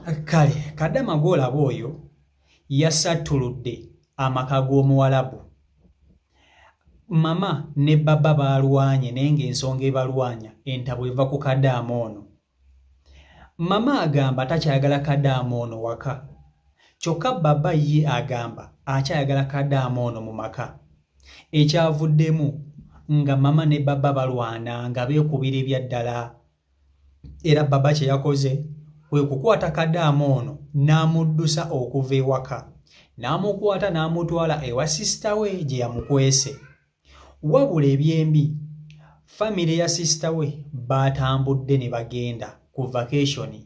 Kale Kadama gw'olaba oyo yasattuludde amaka g'Omuwarabu. Mama ne baba baalwanye naye ng'ensonga ebalwanya entabwe eva ku Kadaama ono. Mama agamba takyayagala Kadaama ono waka, kyokka baba ye agamba akyayagala Kadaama ono mu maka. Ekyavuddemu nga mama ne baba balwana nga beekubira ebyaddala. Era baba kye yakoze kwe kukwata Kadaama ono n'amuddusa okuva ewaka, n'amukwata n'amutwala ewa sisita we gye yamukwese. Wabula ebyembi, famire ya sisita we baatambudde ne bagenda ku vakationi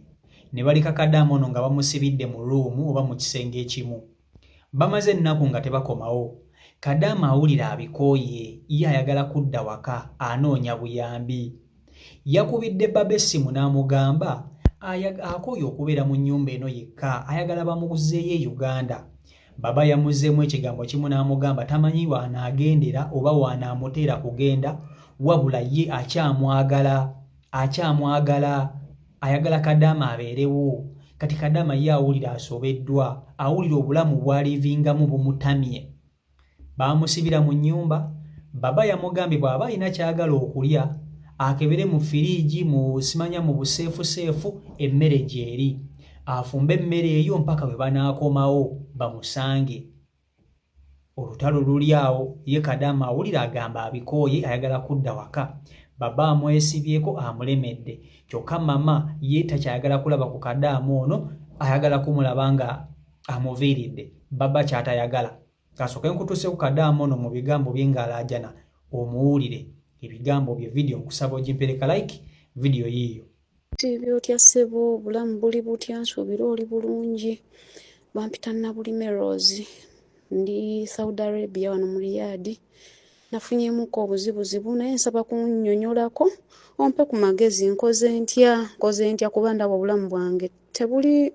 ne baleka Kadaama ono nga bamusibidde mu luumu oba mu kisenge ekimu. Bamaze ennaku nga tebakomawo. Kadaama awulira abikooye, ye ayagala kudda waka, anoonya buyambi. Yakubidde baba essimu n'amugamba akooye okubeera mu nnyumba eno yekka, ayagala bamuguzeeyo e Uganda. Baba yamuzzeemu ekigambo kimu n'amugamba tamanyi waanaagendera oba waanaamuteera kugenda, wabula ye akyamwagala, ayagala Kadaama abeerewo. Kati Kadaama ye awulira asobeddwa, awulira obulamu bw'alivingamu bumutamye. Baamusibira mu nnyumba. Baba yamugambye bw'aba alina kyagala okulya akebere mu firiigi, simanya mu buseefuseefu emmere gy'eri, afumbe emmere eyo mpaka bwe banaakomawo bamusange. Olutalo luli awo, ye Kadaama awulira agamba abikooye, ayagala kudda waka. Baba amwesibyeko amulemedde, kyokka mama ye takyayagala kulaba ku Kadaama ono, ayagala kumulaba nga amuviiridde. Baba ky'atayagala kasooke nkutuuse ku Kadaama ono mu bigambo bye ng'alaajana omuwulire ebigambo bye. Video nkusaba ogimpereka like video yiiyo. Byotya ssebo, obulamu buli butya? Nsuubira oli bulungi. Bampita Nabulime Rose, ndi Saudi Arabia wano mu Riyadh. Nafunyemuko obuzibuzibu naye nsaba kunnyonnyolako ompe ku magezi. nkoze ntya kuba ndaba obulamu bwange tebuli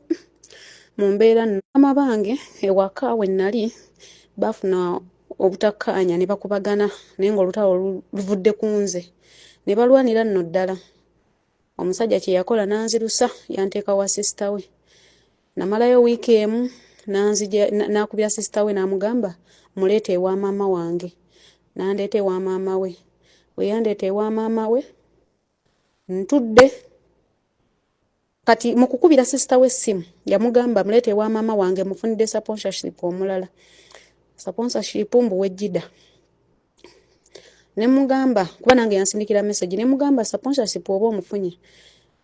mu mbeera. Maama bange ewaka we nnali bafuna obutakkaanya ne bakubagana naye ng'olutalo luvudde ku nze ne balwanira nno ddala. Omusajja kye yakola n'anzirusa, yanteeka wa sisita we. Namalayo wiiki emu n'akubya sisita we n'amugamba muleete ewa maama wange. N'andeeta ewa maama we. Bwe yandeeta ewa maama we ntudde. Kati mu kukubira sisita we essimu yamugamba muleete ewa maama wange mufunidde sponsorship omulala. Sponsorship mbuwe Jida. Ne mugamba kuba nange yansindikira message, ne mugamba sponsorship oba omufunye.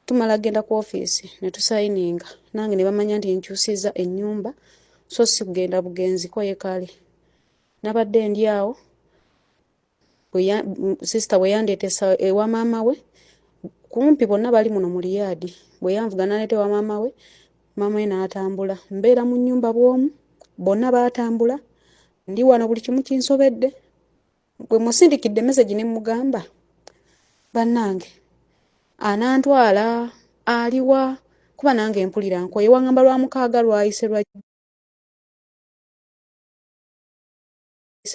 Tumala genda ku office ne tusayininga. Nange ne bamanya nti nkyusiza ennyumba so si kugenda bugenzi ko yekale. Nabadde ndi awo sister bwe yandeetesa ewa maama we, kumpi bonna bali muno mu Riyadh. Bwe yanvuga n'aleeta ewa maama we, maama we n'atambula. Mbeera mu nnyumba bw'omu, bonna baatambula. Ndi wano buli kimu kinsobedde. Bwe musindikidde message ne mugamba bannange anantwala aliwa kuba nange mpulira nkoye. Wangamba lwa mukaaga lwayise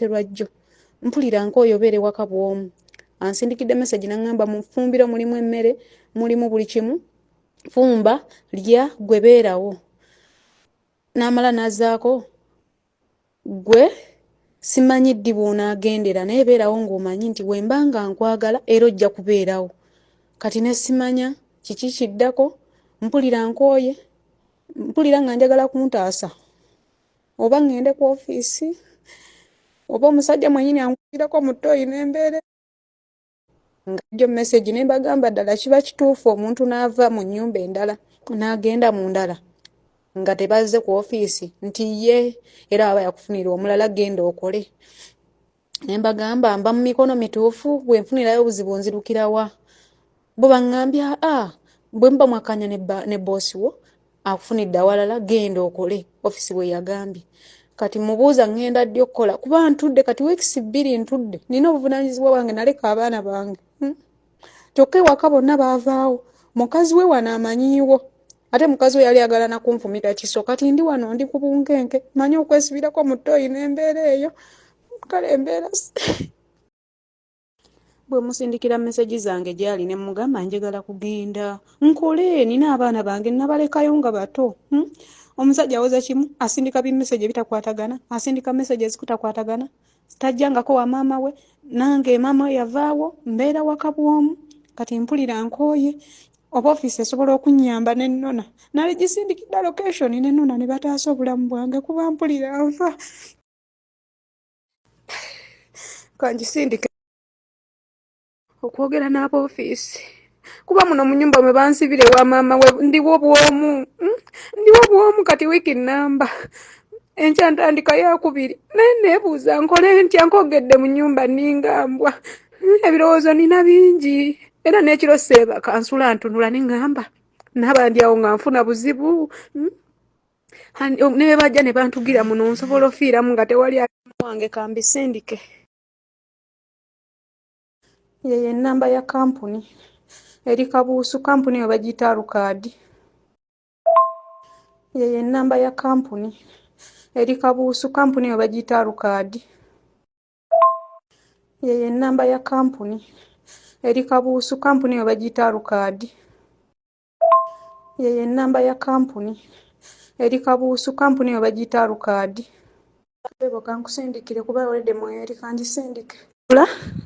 lwajjo mpulira nkoye obeere waka bw'omu. Ansindikidde message n'angamba mu ffumbiro mulimu emmere, mulimu buli kimu, fumba lya gwe beerawo. N'amala n'azzaako gwe simanyi ddi bw'onaagendera naye beerawo ng'omanyi nti bwe mba nga nkwagala era ojja kubeerawo. Kati ne simanya kiki kiddako, mpulira nkooye, mpulira nga njagala kuntaasa oba ngende ku ofiisi oba omusajja mwennyini ankubirako mu ttooyi n'embeere. Ngajjo message ne mbagamba ddala kiba kituufu omuntu n'ava mu nnyumba endala n'agenda mu ndala nga tebazze ku ofiisi nti ye era aba yakufunira omulala genda okole. Ne mbagamba mba mu mikono mituufu, bwe nfunirayo obuzibu nzirukira wa? Bo baŋŋambya bwe muba mwakanya ne boosi wo akufunidde awalala genda okole, ofiisi bwe yagambye. Kati mubuuza ŋŋenda ddi okukola kuba ntudde kati weekisi 2 ntudde. Nina obuvunaanyizibwa bwange naleka abaana bange. Kyokka ewaka bonna baavaawo. Mukazi we wano amanyiiwo. Ate mukazi we yali agala na kunfumita kiso. Kati ndi wano ndi ku bunkenke. Manyi okwesibirako mu ttooyi n'embeera eyo. Kale embeera bwe musindikira message zange gyali ne mugamba njagala kugenda nkole nina abaana bange nabalekayo nga bato. Omusajja awoza kimu asindika bi message bitakwatagana, asindika message ezikutakwatagana, tajjangako wa maama we, nange maama we yavaawo mbeera wakabwomu kati mpulira nkooye oba ofiisi esobola okunnyamba n'ennona nali gisindikidde location n'ennona ne bataasa obulamu bwange kuba mpulira nfa kangisindike okwogera n'aba ofiisi kuba muno mu nnyumba mwe bansibire wa maama we ndiwo bwomu kati wiiki nnamba enkya ntandika yakubiri naye neebuuza nkole ntya nkogedde mu nnyumba ningambwa ebirowoozo nina bingi era n'ekiro seeba kansula ntunula nengamba nabandi awo nga nfuna buzibu ne bajja ne bantugira muno nsobola ofiiramu nga tewali wange kambisindike. Yeye ennamba ya kampuni eri Kabuusu, kampuni yo bagiyita Alukaadi. Yeye ennamba ya kampuni eri Kabuusu, kampuni yo bagiyita Alukaadi. Yeye ennamba ya kampuni eri Kabuusu, kampuni yo bagiyita Alukaadi. Yeye ennamba ya kampuni eri Kabuusu, kampuni yo bagiyita Alukaadi. Bebo kankusindikire kuba olede mweri kangisindike.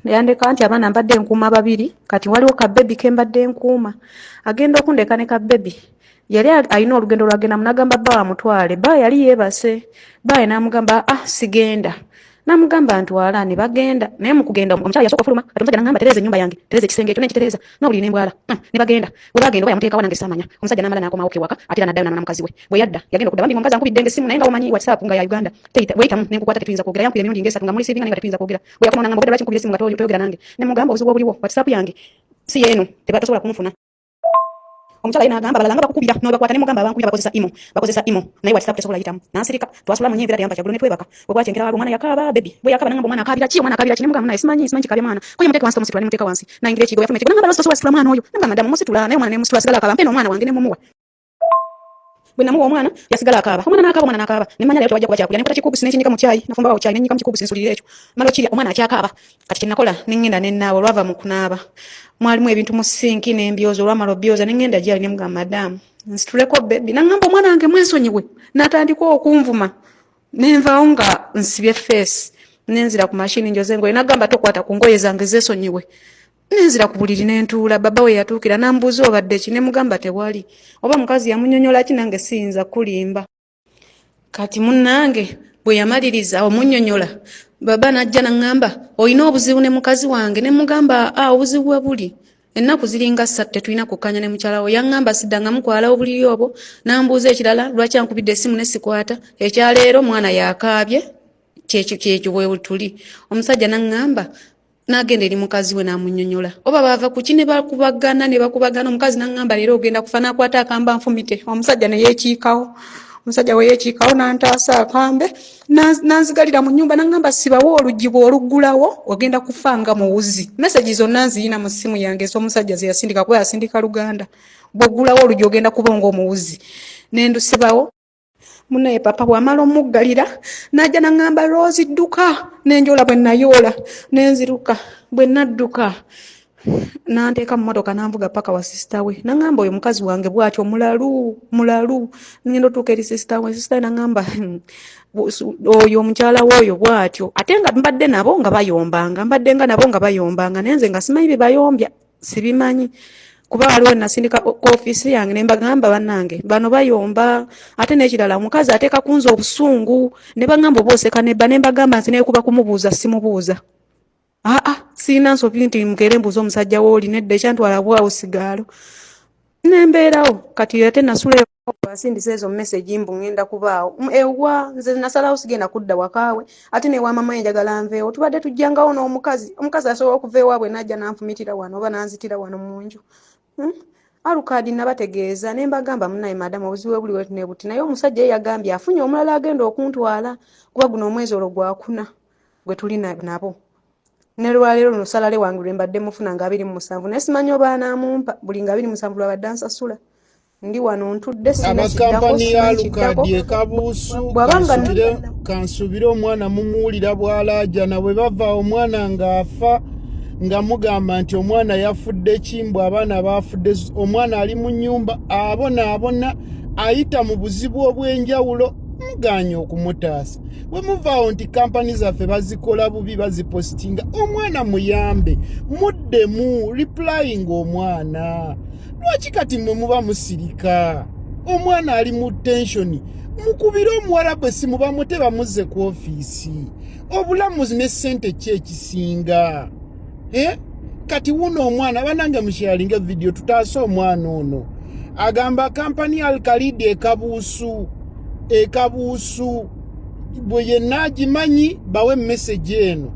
Yandeka nti abaana mbadde nkuuma babiri kati waliwo ka baby ke mbadde nkuuma agenda okundeka ne ka baby yali alina olugendo lwagenda munagamba bba amutwale bba yali yeebase bba n'amugamba sigenda n'amugamba ntwala ne bagenda naye mu kugenda omukyala yasooka ofuluma kati omusajja n'agamba tereza ennyumba yange tereza ekisenge ekyo n'ekitereza n'obuliri n'embwala ne bagenda bwe bagenda oba yamuteekawo nange saamanya omusajja n'amala n'akomawo kewaka ate era n'addayo n'amala mukazi we bwe yadda yagenda okudda bambi omukazi ankubidde ng'essimu naye nga omanyi WhatsApp nga ya Uganda weyitamu ne nkukwata tetuyinza kwogera yankubira emirundi ng'esatu nga muli siivinga naye nga tetuyinza kwogera bwe yakoma n'angamba obwedde lwaki nkubira essimu nga toyogera nange ne mugamba obuzibu obuliwo WhatsApp yange si yeenu tebatosobola kumufuna. Omukyala ye n'agamba abalala nga bakukubira n'obakwata ne mugamba abankubira bakozesa imo naye WhatsApp tesobola yitamu n'ansirika twasula mu nnyembeera yamba kyagulu ne twebaka bwe bwakyengera waliwo omwana yakaaba baby bwe yakaba n'angamba omwana akaabira ki omwana akaabira ki ne mugamba naye simanyi kikabya mwana ko ye muteeka wansi tomusitula ne muteeka wansi nayingira ekigo yafuna ekigo n'angamba lwaki tositula mwana oyo n'agamba madamu musitula naye omwana ne musitula asigala akaaba mpena omwana wange ne mumuwa bwe namuwa omwana yasigala akaaba omwana n'akaaba ne mmanya leero tewajja kuba kyakulya ne nkwata kikubusi n'ekinyika mu caayi nafumba bawo caayi n'ennyika mu kikubusi nsulira ekyo mala okirya omwana akyakaaba kati kye nakola ne ŋŋenda ne nnaaba olwava mu kunaaba mwalimu ebintu mu sinki n'embyoza olwamala obbyoza ne ŋŋenda gyali ne mugamba madamu nsituleko baby n'aŋŋamba omwana wange mwensonyiwe n'atandika okunvuma nenvaawo nga nsibye feesi nenzira ku mashini njoze engoye n'agamba tokwata ku ngoye zange zeesonyiwe nenzira ku buliri n'entuula baba we yatuukira n'ambuuza obadde ki ne mugamba tewali oba mukazi yamunnyonnyola ki nange siyinza kulimba kati munnange bwe yamaliriza omunnyonnyola baba n'ajja n'aŋŋamba olina obuzibu ne mukazi wange ne mugamba obuzibu we buli ennaku ziringa 3 tetulina kukkanya ne mukyala we yaŋŋamba siddanga mukwala obuliri obwo n'ambuuza ekirala lwaki ankubidde essimu ne sikwata ekyaleero mwana yakaabye kyekyo bwe tuli omusajja n'aŋŋamba n'agenda eri mukazi we n'amunnyonnyola oba baava ku ki ne bakubagana omukazi n'aŋŋamba leero ogenda kufa n'akwata akamba nfumite omusajja ne yeekiikawo omusajja we yeekiikawo n'antaasa akambe n'anzigalira mu nnyumba n'aŋŋamba sibawo oluggi bw'oluggulawo ogenda kufa nga muwuzi mesagi zonna nziyina mu ssimu yange ez'omusajja ze yasindika kuba yasindika Luganda bw'oggulawo oluggi ogenda kuba ng'omuwuzi ne ndusibawo munaye papa bw'amala omuggalira n'ajja n'aŋŋamba Rose dduka n'enjola bwe nayoola n'enziruka bwe nadduka n'anteeka mu mmotoka n'anvuga paka wa sisita we n'aŋŋamba oyo mukazi wange bw'atyo mulalu ngenda otuuka eri sisita we n'aŋŋamba oyo omukyala w'oyo bw'atyo ate nga mbadde nabo nga bayombanga naye nze nga simanyi bye bayombya sibimanyi kuba waliwo nasindika ku ofiisi yange ne mbagamba bannange bano bayomba ate n'ekirala omukazi ateeka kunza obusungu ne baŋŋamba oba oseka nebba ne mbagamba nti neekuba kumubuuza simubuuza siina nsobi nti mukeere mbuuza omusajja w'oli nedda ekyantwala bwawo sigaalo nembeerawo kati ate nasula asindisa ezo message mbu ngenda kubaawo ewa nze nasalawo sigenda kudda wakaawe ate newa mama enjagala nveewo tubadde tujjangawo n'omukazi asobola okuva ewaabwe n'ajja n'anfumitira wano oba n'anzitira wano mu nju Alukaadi nabategeeza ne mbagamba munaye madamu obuzibu buli wetu ne buti naye omusajja yagambye afunye omulala agenda okuntwala kuba guno omwezi olwo gwakuna gwe tuli nabo ne lwaleero luno salale wange lwe mbadde mufuna nga 27 naye simanyi oba anamumpa buli nga 27 lwabadde ansasula ndi wano ntudde amakampani ya Alukaadi e Kabuusu kansubire omwana mumuwulira bw'alaaja na bwe bava omwana ng'afa nga mugamba nti omwana yafudde kimbo abaana bafudde omwana ali mu nnyumba abona ayita mu buzibu obw'enjawulo muganye okumutaasa bwe muvaawo nti kampani zaffe bazikola bubi bazipositinga omwana muyambe muddemu replying omwana lwaki kati mwe muba musirika omwana ali mu tensioni mukubire omuwarabu essimu bamuteba muzze ku ofiisi obulamuzi ne ssente ki ekisinga kati wuno omwana banange musharinga video tutaasa omwana ono agamba kampani Alkalidi ekabuusu bwe yenna agimanyi bawe message eno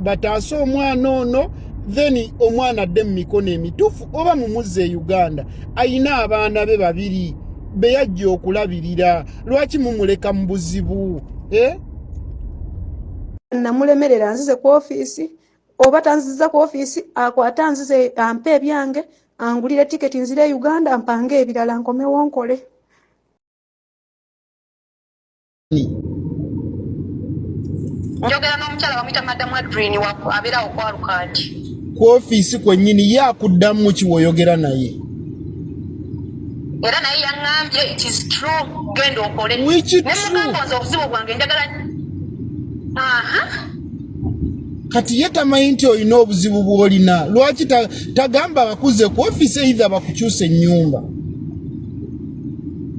bataasa omwana ono then omwana adde mu mikono emituufu oba mumuzze Uganda ayina abaana be babiri be yajja okulabirira lwaki mumuleka mu buzibu namulemerera nzize ku ofiisi oba tanziza ku ofiisi akwata nzize ampe ebyange angulire tiketi nzire Uganda mpange ebirala nkomewo nkole njogera n'omukyala bamuyita Madam Adrien abeerawo kwa Lukadi ku ofiisi kwennyini ye akuddamu ki woyogera naye era naye yaŋŋambye it is true genda okole nemugamba nze obuzibu bwange njagala kati ye tamanyi nti olina obuzibu bw'olina lwaki tagamba bakuze ku ofiisi either bakukyusa ennyumba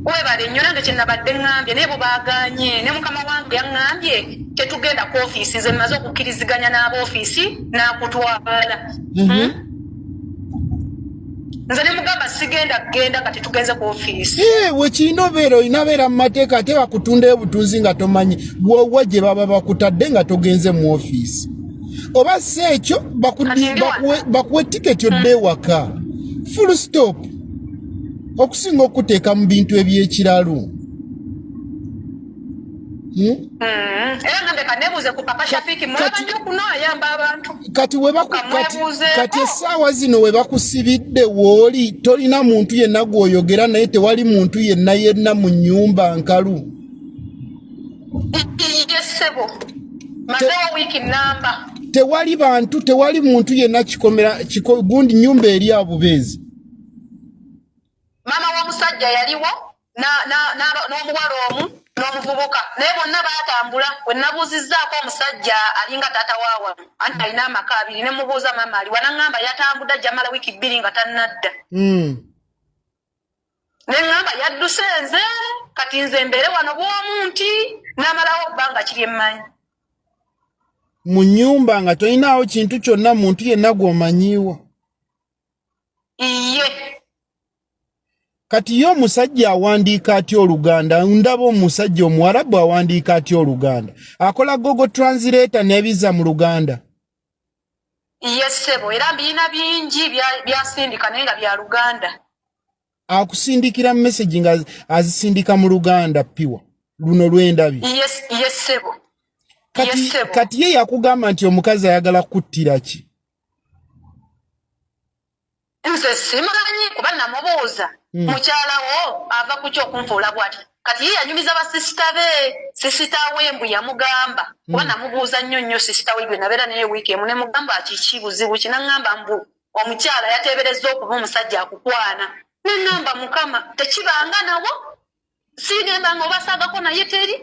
webale nnyo nange kye nabadde ŋŋambye naye bo baaganye ne mukama wange yaŋŋambye tetugenda ku ofiisi nze maze okukkiriziganya n'aboofiisi n'akutwala nze ne mugamba sigenda kati tugenze ku ofiisi wekirina obeera olina beera mu mateeka ate bakutundayo butunzi nga tomanyi bw'owa gye baba bakutadde nga togenze mu ofiisi oba si ekyo bakuwe tiketi odde ewaka full stop okusinga okuteeka mu bintu eby'ekiralu era ngambe kanebuuze ku Papa Shafiki mulaba nnyo kuno ayamba abantu kati essaawa zino we bakusibidde wooli tolina muntu yenna gw'oyogera naye tewali muntu yenna mu nnyumba nkalu yesebo mazewo wiiki namba tewali muntu yenna gundi nnyumba eri abubeezi maama w'omusajja yaliwo n'omuwala omu n'omuvubuka naye bonna baatambula we nabuuzizzaako omusajja alinga taata waawa anti alina amaka abiri ne mubuuza maama aliwa naŋŋamba yatambudde ajjamala wiiki 2 nga tannadda ne ŋŋamba yadduse nze kati nze mbeere wano bw'omu nti n'amalawo bbanga kiri emmanyi mu nnyumba nga tolinaawo kintu kyonna muntu yenna gw'omanyiiwo iye kati ye omusajja awandiika atya Oluganda ndaba omusajja omuwarabu awandiika atya Oluganda akola Google Translator n'ebiza mu Luganda yesebo era mbiyina bingi byasindika naye nga bya Luganda akusindikira message nga azisindika mu Luganda piwa luno lw'endabi yesebo kati ye yakugamba nti omukazi ayagala kuttira ki nze simanyi kuba namubuuza mukyalawo ava ku kyokunfuula bwati kati ye yanyumiza basisita be sisita wembu yamugamba kuba namubuuza nnyo sisita we gwe nabeera naye wiiki emu ne mugamba kiki buzibu kinaŋŋamba mbu omukyala yateeberezza okuba omusajja akukwana ne ŋŋamba mukama tekibanga nawo siigenda nga obasaagako naye teri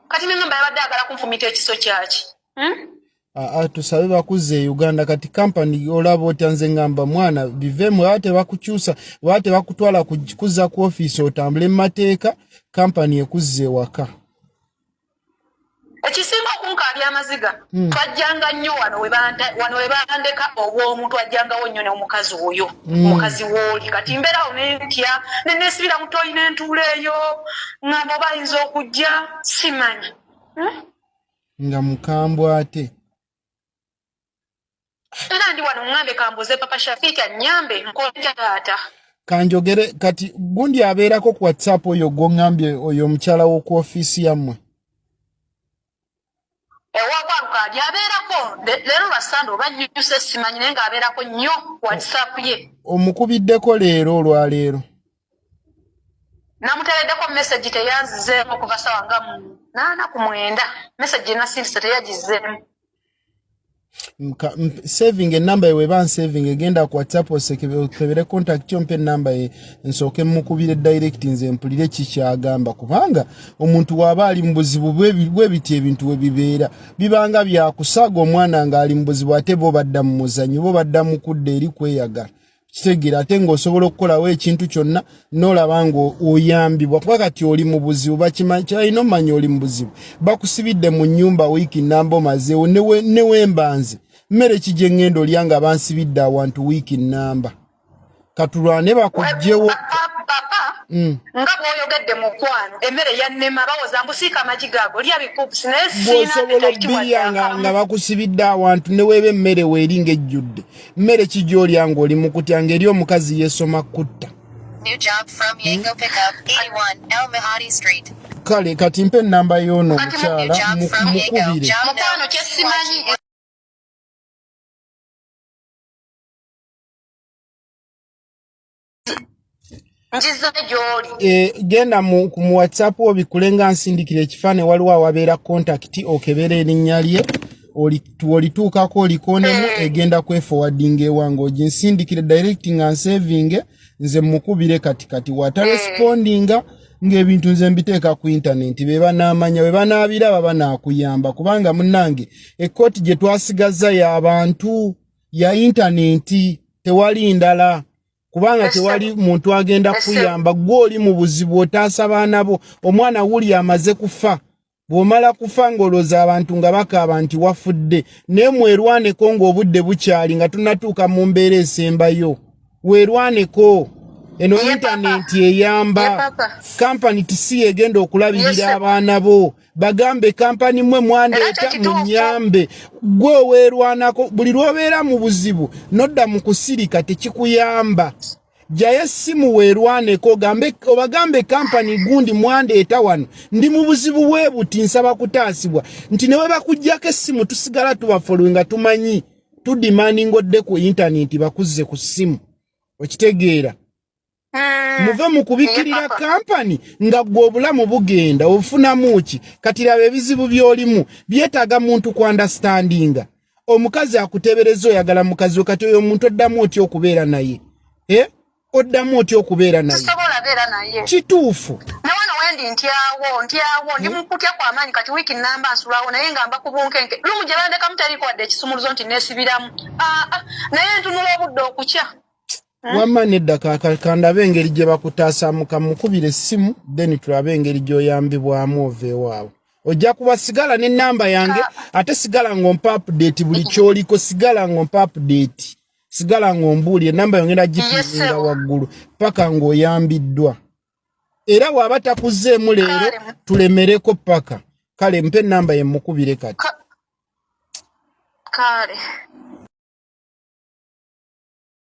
kati ne ŋŋamba yabadde agala kunfumita ekiso kyaki tusabe bakuze Uganda kati kampani olaba otya nze ngamba mwana bivemu ate bakukyusa ate bakutwala kuza ku ofiisi otambule mu mateeka kampani ekuzze waka ekisinga okunkabya amaziga twajjanga nnyo wano we bandeka obw'omu twajjangawo nnyo n'omukazi oyo omukazi wooli kati mbeerawo nentya neneesibira mu toyi n'entuula eyo ngamba oba ayinza okujja simanyi nga mukambwe ate era ndi wano ŋŋambe kambuze Papa Shafiki annyambe nkola taata kanjogere kati gundi abeerako ku WhatsApp oyo gw'oŋŋambye oyo omukyala w'oku ofiisi yammwe ewakwa Lukadi abeerako leero lwasande oba nnyuse simanyi naye ng'abeerako nnyo WhatsApp ye omukubiddeko leero olwaleero namuteereddeko message teyanzizeemu okuva sawa nga 8 ku 9 message nasindise teyagizeemu saving enamba yewe ban saving egenda ku WhatsApp osekebere contact yompe namba ye nsoke mukubire direct nze mpulire kikyagamba kubanga omuntu waba ali mbuzibu bwe biti ebintu we bibeera bibanga bya kusaga omwana nga ali mbuzibu ate bo badda mu muzanyo bo badda mu kudde eri kweyagala kitegira ate ng'osobola okukolawo ekintu kyonna n'olaba ng'oyambibwa kuba kati oli mu buzibu bakimanyi kyalina omanyi oli mu buzibu bakusibidde mu nnyumba wiiki namba omazeewo newembanze mmere kijje ngendo olya nga bansibidde awantu wiiki namba katulwane bakugjewo nga bw'oyogedde mu kwano emmere yannema bawoza mbusiika amagi gaago lya bikuupusi naye bw'osobola obbirya nga bakusibidde awantu ne weeba emmere weeringa ejjudde mmere kijja olya ng'oli mu kutya ng'eri omukazi yeesoma kutta kale kati mpe ennamba y'ono omukyala mukubire mukwano kyesimanyi genda mu WhatsApp obikulenga nsindikira ekifaane waliwo awabeera contact okebera erinnya lye olituukako olikonemu egenda kweforwarding ewange oginsindikire direct nga nsaving nze mukubire kati watarespondinga ng'ebintu nze mbiteeka ku internet be banaamanya be banaabiraba banaakuyamba kubanga munnange ekkooti gye twasigaza y'abantu ya internet tewali ndala kubanga tewali muntu agenda kuyamba gwoli mu buzibu otaasa baana bo omwana wuli amaze kufa bw'omala kufa ng'olooza abantu nga bakaaba nti wafudde naye mwerwaneko ng'obudde bukyali nga tunatuuka mu mbeera esembayo weerwaneko eno intaneti eyamba kampani tisi egenda okulabirira abaana bo bagambe kampani mwe mwandeeta munyambe gwe weerwanako buli lw'obeera mu buzibu nodda mu kusirika tekikuyamba jaye essimu weerwaneko obagambe kampani gundi mwandeeta wano ndi mu buzibu bwe buti nsaba kutaasibwa nti ne bwe bakuggyako essimu tusigala tubafolowe nga tumanyi tudimandinga odde ku intaneti bakuzze ku ssimu okitegeera muve mu kubikirira kampani nga gwe obulamu bugenda obufunamu ki kati laba ebizibu by'olimu byetaaga muntu ku understandinga omukazi akutebereza oyagala mukazi we kati oyo omuntu oddamu otya okubeera naye oddamu otya okubeera naye kituufu nawano wendi ntyawo ndi mukutya kwamaanyi kati wiiki namba nsulawo naye nga mba ku bunkenke lumu gye bandeka muteriko wadde ekisumuluzo nti neesibiramu naye ntunula obudde okukya wamma nedda kandabe engeri gye bakutaasamuka mukubire essimu then tulabe engeri gy'oyambibwamu ova ewaabwe ojja kuba sigala n'ennamba yange ate sigala ng'ompa update buli ky'oliko sigala ng'ompa update sigala ng'ombuulye ennamba yongera gipiringa waggulu paka ng'oyambiddwa era waba takuzzeemu leero tulemereko paka kale mpe ennamba ye mukubire kati kale